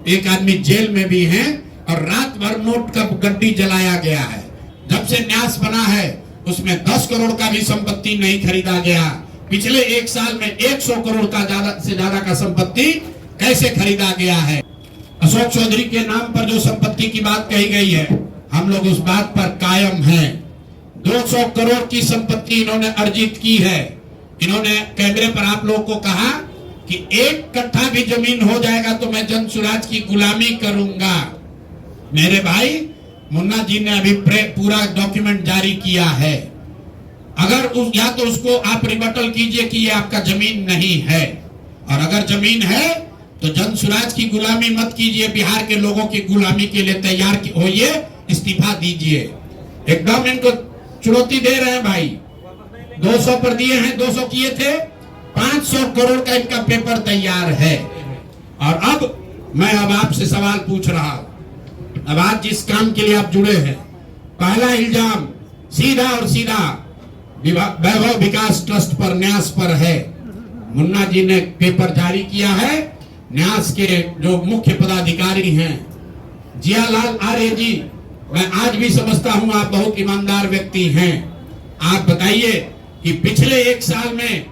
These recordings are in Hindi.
एक आदमी जेल में भी है और रात भर नोट का गड्डी जलाया गया है। जब से न्यास बना है उसमें 10 करोड़ का भी संपत्ति नहीं खरीदा गया। पिछले एक साल में 100 करोड़ का ज्यादा से ज्यादा का संपत्ति कैसे खरीदा गया है। अशोक चौधरी के नाम पर जो संपत्ति की बात कही गई है, हम लोग उस बात पर कायम हैं। 200 करोड़ की संपत्ति इन्होंने अर्जित की है। इन्होंने कैमरे पर आप लोगों को कहा कि 1 कट्ठा भी जमीन हो जाएगा तो मैं जन सुराज की गुलामी करूंगा। मेरे भाई, मुन्ना जी ने अभी पूरा डॉक्यूमेंट जारी किया है। अगर या तो उसको आप रिबटल कीजिए कि ये आपका जमीन नहीं है, और अगर जमीन है तो जन सुराज की गुलामी मत कीजिए, बिहार के लोगों की गुलामी के लिए तैयार होइए, इस्तीफा दीजिए। एकदम इनको चुनौती दे रहे हैं भाई। 200 पर दिए हैं, 200 किए थे, 500 करोड़ का इनका पेपर तैयार है। और अब मैं आपसे सवाल पूछ रहा हूं। अब आज जिस काम के लिए आप जुड़े हैं, पहला इल्जाम सीधा और सीधा वैभव विकास ट्रस्ट पर, न्यास पर है। मुन्ना जी ने पेपर जारी किया है। न्यास के जो मुख्य पदाधिकारी हैं, जियालाल आर्य जी, मैं आज भी समझता हूं आप बहुत ईमानदार व्यक्ति हैं। आप बताइए कि पिछले एक साल में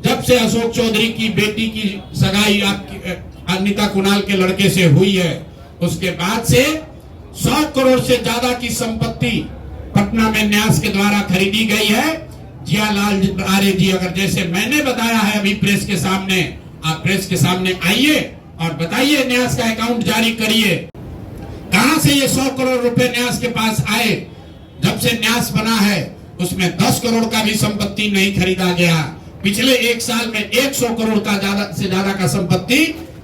जब से अशोक चौधरी की बेटी की सगाई आपकी अनिता कुणाल के लड़के से हुई है, उसके बाद से 100 करोड़ से ज्यादा की संपत्ति पटना में न्यास के द्वारा खरीदी गई है। जियालाल आर्य जी, अगर जैसे मैंने बताया है अभी प्रेस के सामने, आप प्रेस के सामने आइए और बताइए, न्यास का अकाउंट जारी करिए, कहां से ये 100 करोड़ रुपए न्यास के पास आए। जब से न्यास बना है उसमें 10 करोड़ का भी संपत्ति नहीं खरीदा गया। पिछले एक साल में 100 करोड़ का ज्यादा से ज्यादा का संपत्ति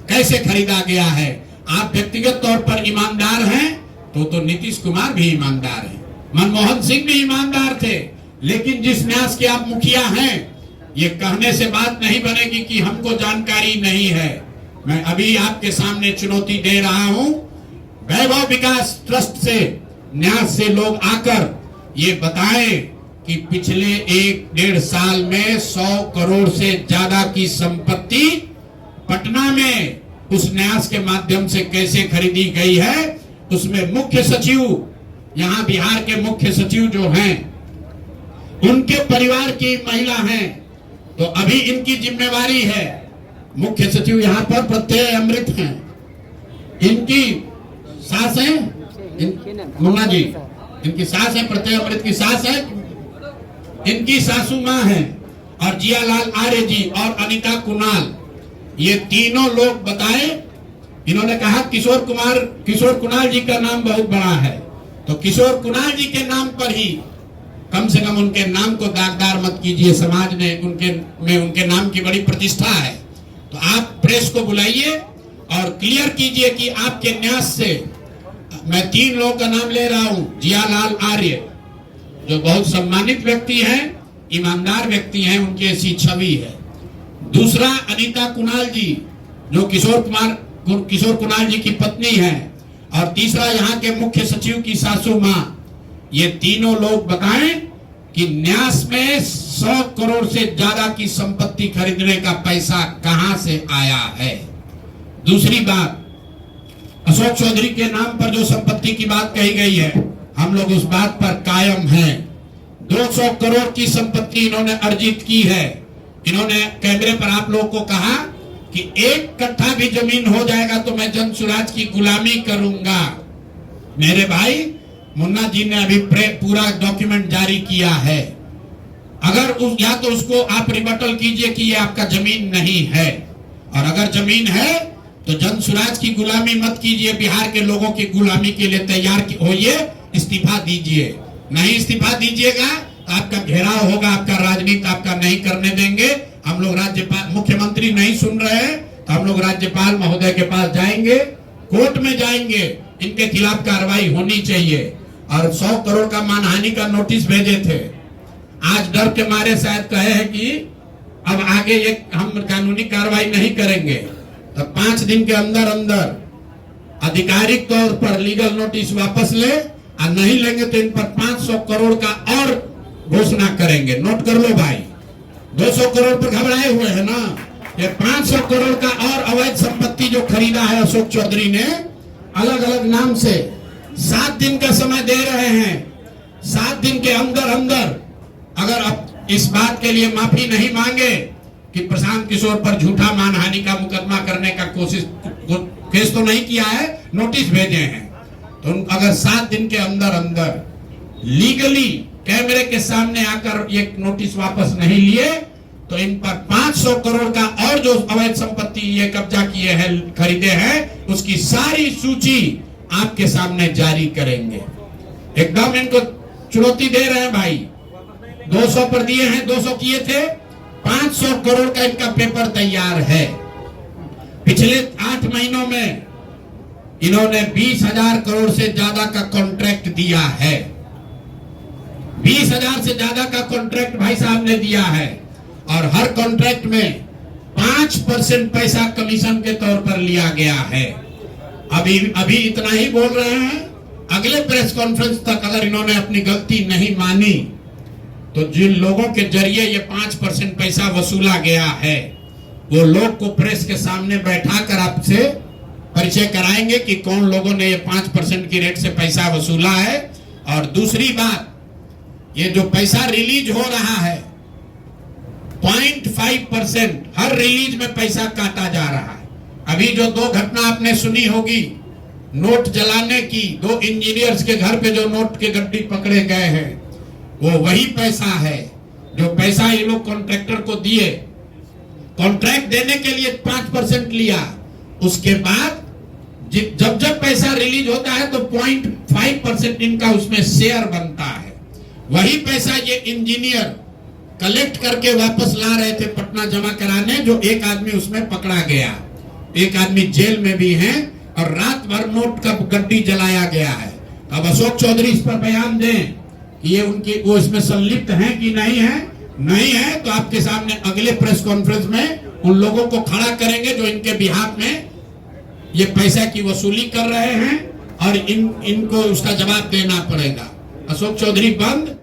कैसे खरीदा गया है। आप व्यक्तिगत तौर पर ईमानदार हैं तो नीतीश कुमार भी ईमानदार है, मनमोहन सिंह भी ईमानदार थे, लेकिन जिस न्यास के आप मुखिया हैं, ये कहने से बात नहीं बनेगी कि हमको जानकारी नहीं है। मैं अभी आपके सामने चुनौती दे रहा हूं, वैभव विकास ट्रस्ट से, न्यास से लोग आकर ये बताएं कि पिछले 1-1.5 साल में 100 करोड़ से ज्यादा की संपत्ति पटना में उस न्यास के माध्यम से कैसे खरीदी गई है। उसमें मुख्य सचिव, यहाँ बिहार के मुख्य सचिव जो हैं, उनके परिवार की महिला हैं, तो अभी इनकी जिम्मेवारी है। मुख्य सचिव यहाँ पर प्रत्यय अमृत हैं, इनकी सास है मुन्ना जी, इनकी सास है, प्रत्यय अमृत की सास है, इनकी सासू माँ है, और जियालाल आर्य जी और अनिता कुणाल, ये तीनों लोग बताए। इन्होंने कहा किशोर कुणाल जी का नाम बहुत बड़ा है, तो किशोर कुणाल जी के नाम पर ही कम से कम उनके नाम को दागदार मत कीजिए। समाज ने उनके नाम की बड़ी प्रतिष्ठा है। तो आप प्रेस को बुलाइए और क्लियर कीजिए कि आपके न्यास से, मैं 3 लोगों का नाम ले रहा हूं। जियालाल आर्य जो बहुत सम्मानित व्यक्ति हैं, ईमानदार व्यक्ति हैं, उनकी ऐसी छवि है। दूसरा अनिता कुणाल जी जो किशोर कुणाल जी की पत्नी है, और तीसरा यहाँ के मुख्य सचिव की सासू माँ। ये तीनों लोग बताएं कि न्यास में 100 करोड़ से ज्यादा की संपत्ति खरीदने का पैसा कहां से आया है। दूसरी बात, अशोक चौधरी के नाम पर जो संपत्ति की बात कही गई है, हम लोग उस बात पर कायम हैं। 200 करोड़ की संपत्ति इन्होंने अर्जित की है। इन्होंने कैमरे पर आप लोगों को कहा कि 1 कट्ठा भी जमीन हो जाएगा तो मैं जन सुराज की गुलामी करूंगा। मेरे भाई, मुन्ना जी ने अभी पूरा डॉक्यूमेंट जारी किया है। अगर या तो उसको आप रिबटल कीजिए कि ये आपका जमीन नहीं है, और अगर जमीन है तो जन सुराज की गुलामी मत कीजिए, बिहार के लोगों की गुलामी के लिए तैयार होइए, इस्तीफा दीजिए। नहीं इस्तीफा दीजिएगा तो आपका घेराव होगा, आपका राजनीति आपका नहीं करने देंगे। हम लोग राज्यपाल, मुख्यमंत्री नहीं सुन रहे हैं तो हम लोग राज्यपाल महोदय के पास जाएंगे, कोर्ट में जाएंगे, इनके खिलाफ कार्रवाई होनी चाहिए। और 100 करोड़ का मानहानि का नोटिस भेजे थे। आज डर के मारे शायद कहे हैं कि अब आगे ये हम कानूनी कार्रवाई नहीं करेंगे, तो 5 दिन के अंदर अंदर आधिकारिक तौर पर लीगल नोटिस वापस ले, और नहीं लेंगे तो इन पर 500 करोड़ का और घोषणा करेंगे। नोट कर लो भाई, 200 करोड़ पर घबराए हुए हैं ना, ये 500 करोड़ का और अवैध संपत्ति जो खरीदा है अशोक चौधरी ने अलग अलग नाम से, 7 दिन का समय दे रहे हैं। 7 दिन के अंदर अंदर अगर अब इस बात के लिए माफी नहीं मांगे कि प्रशांत किशोर पर झूठा मानहानि का मुकदमा करने का केस तो नहीं किया है, नोटिस भेजे हैं, तो अगर 7 दिन के अंदर अंदर लीगली कैमरे के सामने आकर ये नोटिस वापस नहीं लिए तो इन पर 500 करोड़ का और जो अवैध संपत्ति ये कब्जा किए हैं, खरीदे हैं, उसकी सारी सूची आपके सामने जारी करेंगे। एकदम इनको चुनौती दे रहे हैं भाई। 200 पर दिए हैं, 200 किए थे, 500 करोड़ का इनका पेपर तैयार है। पिछले 8 महीनों में इन्होंने 20,000 करोड़ से ज्यादा का कॉन्ट्रैक्ट दिया है। 20,000 से ज्यादा का कॉन्ट्रैक्ट भाई साहब ने दिया है और हर कॉन्ट्रैक्ट में 5% पैसा कमीशन के तौर पर लिया गया है। अभी इतना ही बोल रहे हैं। अगले प्रेस कॉन्फ्रेंस तक अगर इन्होंने अपनी गलती नहीं मानी तो जिन लोगों के जरिए ये 5% पैसा वसूला गया है वो लोग को प्रेस के सामने बैठाकर आपसे परिचय कराएंगे कि कौन लोगों ने ये 5% की रेट से पैसा वसूला है। और दूसरी बात, ये जो पैसा रिलीज हो रहा है 0.5% हर रिलीज में पैसा काटा जा रहा है। अभी जो 2 घटना आपने सुनी होगी नोट जलाने की, 2 इंजीनियर्स के घर पे जो नोट के गड्डी पकड़े गए हैं, वो वही पैसा है जो पैसा ये लोग कॉन्ट्रैक्टर को दिए। कॉन्ट्रैक्ट देने के लिए 5% लिया, उसके बाद जब पैसा रिलीज होता है तो 0.5% इनका उसमें शेयर बनता है। वही पैसा ये इंजीनियर कलेक्ट करके वापस ला रहे थे पटना जमा कराने, जो एक आदमी उसमें पकड़ा गया, एक आदमी जेल में भी है और रात भर नोट का गड्डी जलाया गया है। अब अशोक चौधरी इस पर बयान दें कि ये उनकी वो इसमें संलिप्त हैं कि नहीं है। नहीं है तो आपके सामने अगले प्रेस कॉन्फ्रेंस में उन लोगों को खड़ा करेंगे जो इनके बिहाफ में ये पैसा की वसूली कर रहे हैं और इनको उसका जवाब देना पड़ेगा। अशोक चौधरी बंद,